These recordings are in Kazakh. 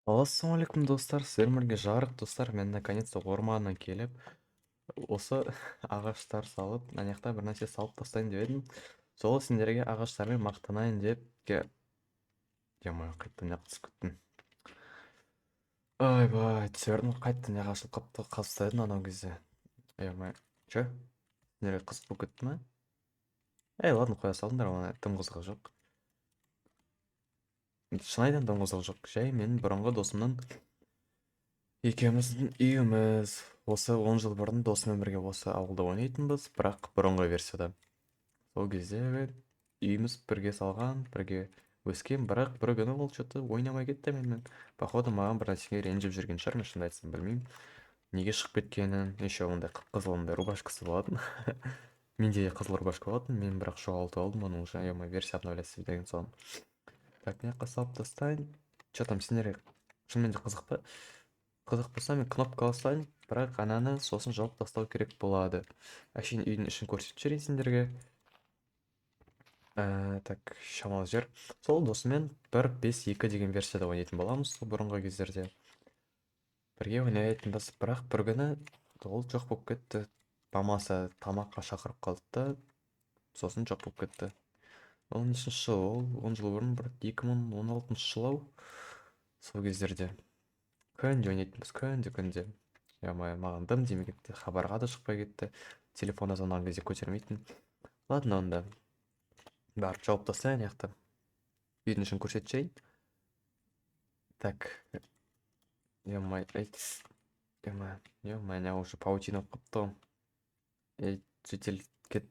Ассалаумағалейкум достар, сіздермен бірге жарық достар. Мен наконец-то орманнан келіп, осы ағаштар салып, ана жақта бір нәрсе салып тастайын деп едім. Сол сендерге ағаштармен мақтанайын деп Ема, қайттан яқ түсіп кеттім. Ойбай, түсердім, қайттан яқ ашылып қапты, қастайдың анау кезде. Ема, че? Сендерге қызық болып кетті ма? Ладно, қоя салыңдар, оны тым қызығы жоқ. Шынайдан тым қызығы жоқ. Жай мен бұрынғы досымның екеуміздің үйіміз. Осы 10 жыл бұрын досыммен бірге осы ауылда ойнайтынбыз, бірақ бұрынғы версияда. Сол кезде үйіміз бірге салған, бірге өскен, бірақ бір күні ол что-то ойнамай кетті менімен. Походу, маған бір нәрсеге ренжіп жүрген шығар, мен шынымды айтсам білмеймін. Неге шығып кеткенін, еще ондай қып-қызыл ондай рубашкасы болатын. Менде де қызыл рубашка болатын, мен бірақ жоғалтып алдым оны уже, версия обновляться деген соң. Так, мына жаққа салып тастайын. Че там сендерге шынымен де қызық па? Қызық болса мен кнопка алсайын, бірақ ананы сосын жауып тастау керек болады. Әшейін үйдің ішін көрсетіп жіберейін сендерге. Так, шамалы жер. Сол досымен 1.5.2 деген версияда ойнайтын боламыз, сол бұрынғы кездерде. Бірге ойнайтынбыз, бірақ бір күні ол жоқ болып кетті. Мамасы тамаққа шақырып қалды да, сосын жоқ болып кетті. Ол нешінші жыл, ол 10 жыл бұрын, бір 2016 жыл ау. Сол кездерде күнде ойнайтынбыз, күнде. Маған дым демей кетті, хабарға да шықпай кетті. Телефонда звонған кезде көтермейтін. Ладно, онда барып жауып тастайын яқты. Үйдің ішін көрсетшейін. Так, мә уже паутина болып қапты ғой. Житель, кет.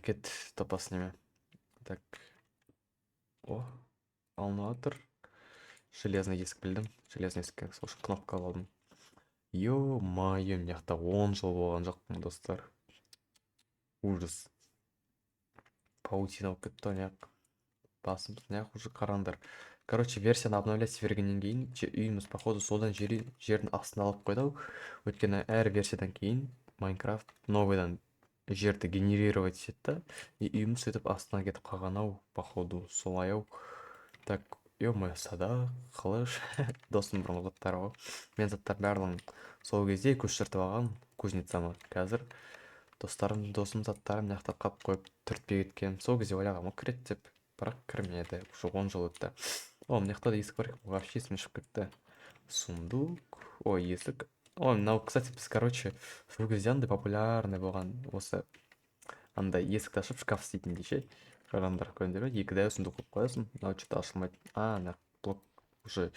Кет, топас неме. Так. О, алынып отыр. Железный есік білдім. Железный есікке сол үшін кнопка алдым. Ё-майо, мына жақта 10 жыл болған жоқпын, достар. Ужас. Паутина болып кетті ана жақ. Басымыз мына жақ уже қараңдар. Короче, версияны обновлять бергеннен кейін үйіміз походу содан жердің астына алып қойды ау. Өйткені әр версиядан кейін Майнкрафт новыйдан жерді генерировать етті, и үйіміз сөйтіп астына кетіп қалған ау, походу солай ау. Так, ё-моё, садақ, қылыш, досым бұрынғы заттары ғой. Мен заттар барлығын сол кезде көшіртіп алған кузницама. Қазір досым заттарын мына жақта қалып қойып түртпей кеткен. Сол кезде ойлағанмын кіреді деп, бірақ кірмеді. Уже 10 жыл өтті. Мына жақта да есік бар, вообще есімнен шығып кетті. Сундук, ой, есік. Мынау, кстати, біз, короче, сол кезде андай популярный болған осы андай есікті ашып шкаф істейтіндей ше. Қараңдар, көрдіңдер ме? 2 сундук қойып қоясың, мынау что-то ашылмайды. Ана блок уже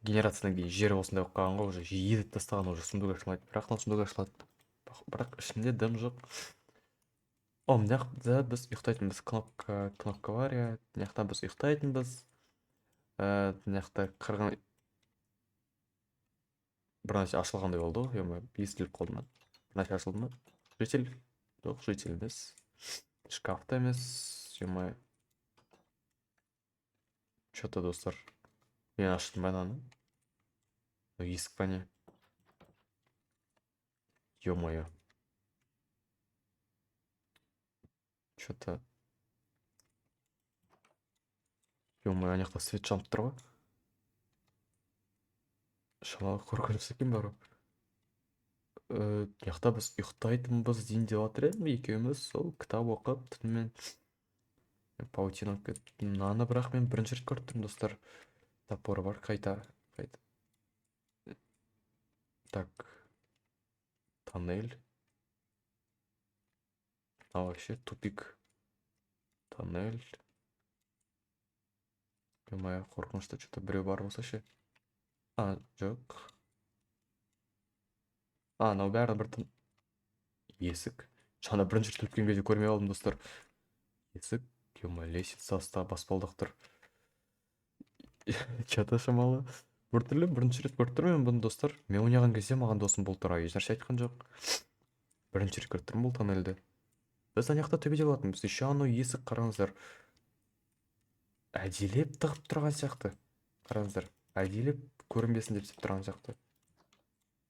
генерациядан кейін жері осындай болып қалған ғой, уже едіп тастаған, уже сундук ашылмайды. Бірақ мына сундук ашылады. Бірақ ішінде дым жоқ. Мына жақта біз ұйықтайтынбыз, кнопка бар, иә. Мына жақта біз ұйықтайтынбыз. Мына жақта қырғын бір нәрсе ашылғандай болды ғой, естіліп қалды ма? Бір нәрсе ашылды ма? Житель? Жоқ, житель емес. Шкафта емес, что-то, достар. Мен аштым ба ананы? Есік па не? Ё-моё. Что-то... Ё-моё, ана жақта свет жанып тұр ғой. Шамалы қорқыныш екен бар. Мына жақта біз ұйықтайтынбыз дейін деп жатыр едім, екеуміз сол кітап оқып түнімен паутина алып кетті. Мынаны бірақ мен бірінші рет көріп тұрмын, достар. Топор бар, қайта. Так, тоннель. Вообще тупик. Тоннель. Ё-моё, қорқынышта что-то біреу бар болса ше. Жоқ. Мынау бәрі бір есік. Жаңа бірінші рет өткен кезде көрмей қалдым, достар. Есік, ё-моё, лестница астағы баспалдақ тұр. Что-то шамалы біртүрлі бірінші рет көріп тұрмын бұны, достар. Мен ойнаған кезде маған досым бұл туралы ешнәрсе айтқан жоқ. Бірінші рет көріп тұрмын бұл тоннельді. Біз ана жақта төбеде болатынбыз. Еще анау есік қараңыздар. Әдейілеп тығып тұрған сияқты. Қараңыздар, әдейілеп көрінбесін деп тұрған сияқты.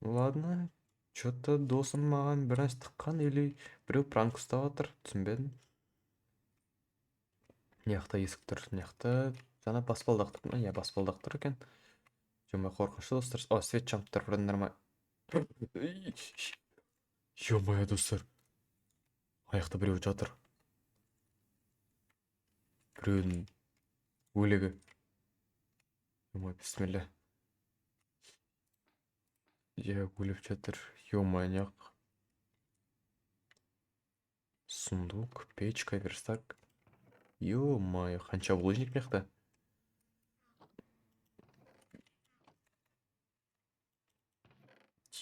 Ладно, что-то досым маған бір нәрсе тыққан, или біреу пранк ұстап жатыр, түсінбедім. Мына жақта есік тұр, мына жақта Жана баспалдак тұр ма? Иә, баспалдак тұр екен. Жомай қорқынышты достар. О, свет жанып тұр, біріндер ма? Ё-моё, достар. Аяқта біреу жатыр. Біреудің өлігі. Ё-моё, бисмилля. Иә, өліп жатыр. Ё-моё, сундук, печка, верстак. Ё-моё, қанша булыжник мықты.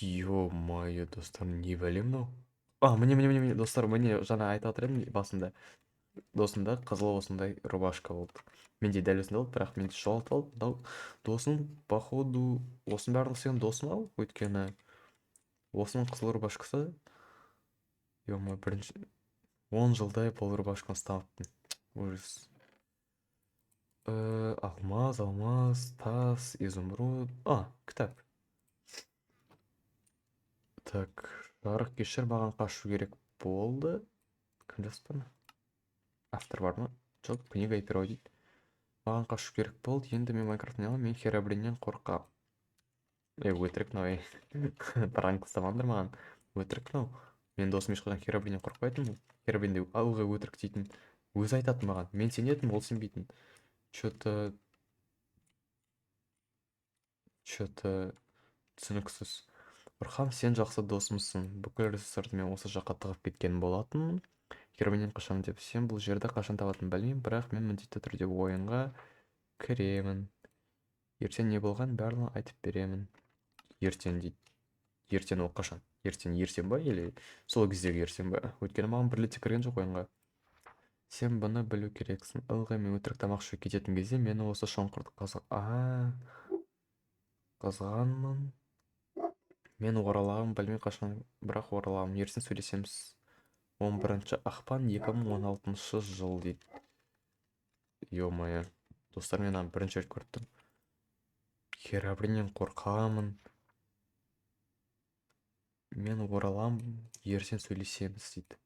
Ё-моё, достар, не бәле мынау? Міне, достар, міне жаңа айтып жатыр едім басында. Досында қызыл осындай рубашка болды. Менде дәл осындай болды, бірақ мен жоғалтып алып, мынау досым, походу, осының барлығы сенің досың ау, өйткені осының қызыл рубашкасы, ё-моё, бірінші 10 жылдай бұл рубашканы ұстамаппын. Ужас. Алмаз, тас, изумруд. Кітап. Так, жарық кешір, маған қашу керек болды. Кім жазды? Автор бар ма? Жоқ, книга и перо дейді. Маған қашу керек болды. Енді мен Майнкрафт ойнамаймын, мен Херобриннен қорқамын. Өтірік мынау, пранк ұстамаңдар маған. Өтірік мынау. Мен досым ешқашан Херобриннен қорқпайтын. Херобринде ылғи өтірік дейтін. Өзі айтатын маған. Мен сенетін, ол сенбейтін. Че-то түсініксіз. Орхам, сен жақсы досымсың. Бүкіл ресурстарды мен осы жаққа тығып кеткен болатын. Херобриннен қашан деп, сен бұл жерді қашан табатын білмеймін, бірақ мен міндетті түрде ойынға кіремін. Ертең не болған барлығын айтып беремін. Ертең дейді. Ертең ол қашан? Ертең ба, или сол кездегі ертең ба? Өйткені маған бір рет те кірген жоқ ойынға. Сен бұны білу керексің. Ылғи мен өтірік тамақ ішуге кететін кезде мені осы шұңқырды қазғанмын. Мен оралағым білмей қашан, бірақ оралағым. Ертең сөйлесеміз. 11 ақпан 2016 жыл дейді. Ё-моё. Достар, мен бірінші рет көрдім. Херобриннен қорқамын. Мен оралам, ертең сөйлесеміз дейді.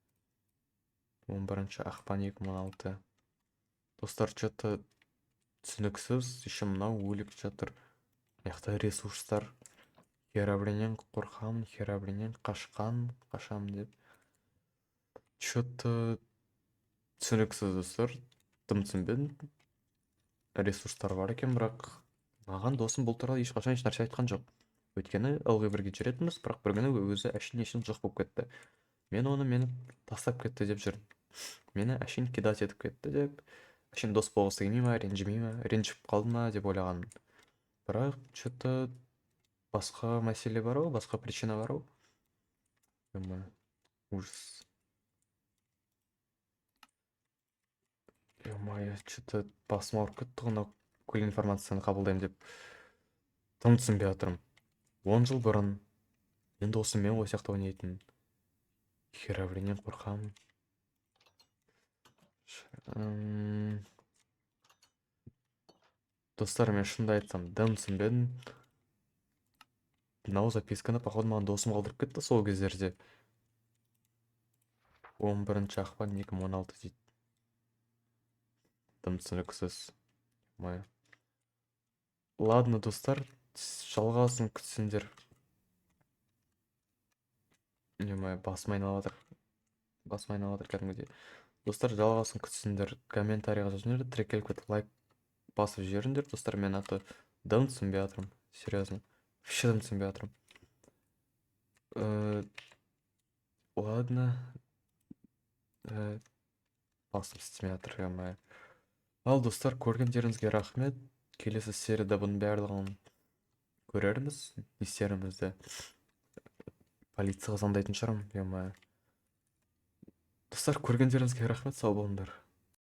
11 ақпан 2016. Достар, что-то түсініксіз, еще мынау өліп жатыр. Аяқта ресурстар. Херобриннен қорқамын, Херобриннен қашам деп. Что-то түсініксіз, достар. Тым түсінбедім. Ресурстар бар екен, бірақ маған досым бұл туралы ешқашан еш нәрсе айтқан жоқ. Өйткені ылғи бірге жүретінбіз, бірақ бір күні өзі әшейін жоқ болып кетті. Мен оны мені тастап кетті деп жүрдім. Мені әшейін кидать етіп кетті деп, әшейін дос болғысы келмей ма, ренжімей ма, ренжіп қалды ма деп ойлағанмын. Бірақ что-то басқа мәселе бар ау, басқа причина бар ау. Ужас. Ё-моё, что-то басым ауырып кетті ғой, бүкіл информацияны қабылдаймын деп. Тым түсінбей жатырмын. 10 жыл бұрын мен досыммен ғой сияқты ойнайтын. Херобриннен қорқамын. Достар, мен шынымды айтсам, дым түсінбедім. Мынау записканы, походу, маған досым қалдырып кетті сол кездерде. 11 ақпан 2016 дейді. Дым түсініксіз. Ладно, достар, жалғасын күтсеңдер. Басым айналып жатыр кәдімгідей. Достар, жалғасын күтсеңдер, комментарийға жазыңдар, трекеліп кетіп лайк басып жіберіңдер. Достар, мен аты дым түсінбей жатырмын. Серьезно. Вообще дым түсінбей жатырмын. Ладно. Басым істемей жатыр, ё-моё. Ал, достар, көргендеріңізге рахмет. Келесі серияда бұның барлығын көрерміз. Не істерімізді полицияға звондайтын шығармын, ё-моё. Достар, көргендеріңізге рахмет, сау болыңдар.